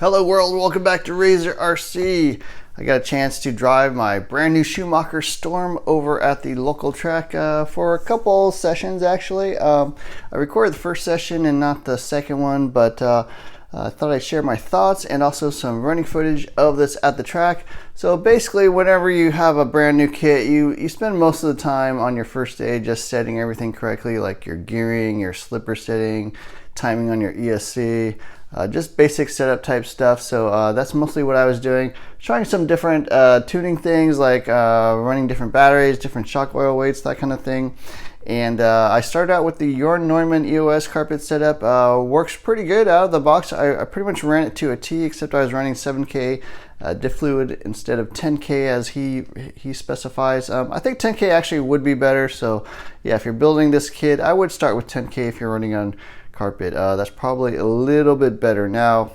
Hello world, welcome back to Razor RC. I got a chance to drive my brand new Schumacher Storm over at the local track for a couple sessions actually. I recorded the first session and not the second one, but I thought I'd share my thoughts and also some running footage of this at the track. So basically, whenever you have a brand new kit, you spend most of the time on your first day just setting everything correctly, like your gearing, your slipper setting, timing on your ESC, just basic setup type stuff. So that's mostly what I was doing. Trying some different tuning things like running different batteries, different shock oil weights, that kind of thing. And I started out with the Jorn Neumann EOS carpet setup. Works pretty good out of the box. I pretty much ran it to a T, except I was running 7K diff fluid instead of 10K as he specifies. I think 10K actually would be better. So yeah, if you're building this kit, I would start with 10K if you're running on carpet. That's probably a little bit better. Now,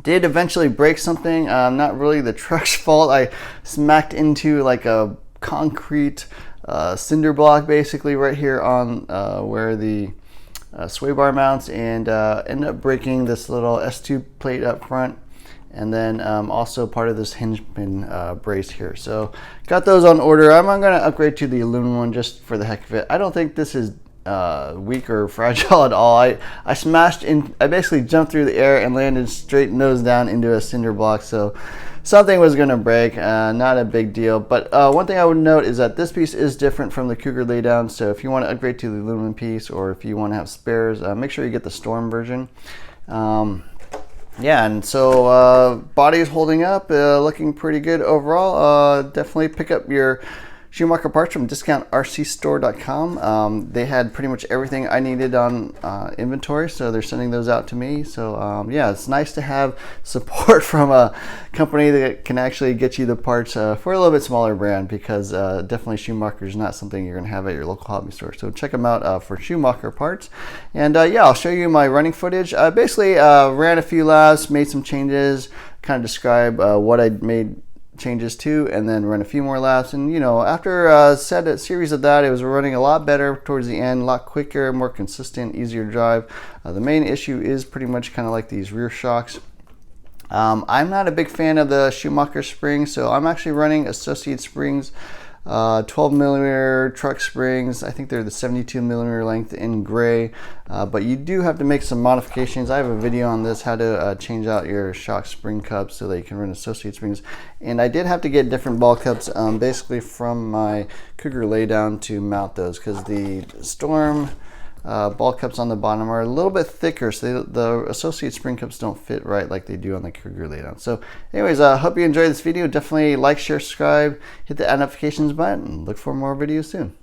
did eventually break something. Not really the truck's fault. I smacked into like a concrete cinder block basically right here on where the sway bar mounts, and ended up breaking this little S2 plate up front, and then also part of this hinge pin brace here. So got those on order. I'm going to upgrade to the aluminum one just for the heck of it. I don't think this is weak or fragile at all. I smashed in, I basically jumped through the air and landed straight nose down into a cinder block, so something was going to break. Not a big deal, but one thing I would note is that this piece is different from the Cougar laydown. So if you want to upgrade to the aluminum piece, or if you want to have spares, make sure you get the Storm version. Yeah, and so body is holding up, looking pretty good overall. Definitely pick up your Schumacher parts from discountrcstore.com. They had pretty much everything I needed on inventory, so they're sending those out to me. So yeah, it's nice to have support from a company that can actually get you the parts for a little bit smaller brand, because definitely Schumacher is not something you're going to have at your local hobby store. So check them out for Schumacher parts. And yeah, I'll show you my running footage. I basically ran a few laps, made some changes, kind of describe what I made changes to, and then run a few more laps. And you know, after a series of that, it was running a lot better towards the end, a lot quicker, more consistent, easier to drive. The main issue is pretty much kind of like these rear shocks. I'm not a big fan of the Schumacher springs, so I'm actually running associated springs, 12mm truck springs. I think they're the 72mm length in gray, but you do have to make some modifications. I have a video on this, how to change out your shock spring cups so that you can run associated springs. And I did have to get different ball cups basically from my Cougar laydown to mount those, because the Storm ball cups on the bottom are a little bit thicker, so the associated spring cups don't fit right like they do on the Cougar laydown. So anyways, I hope you enjoyed this video. Definitely like, share, subscribe, hit the notifications button, and look for more videos soon.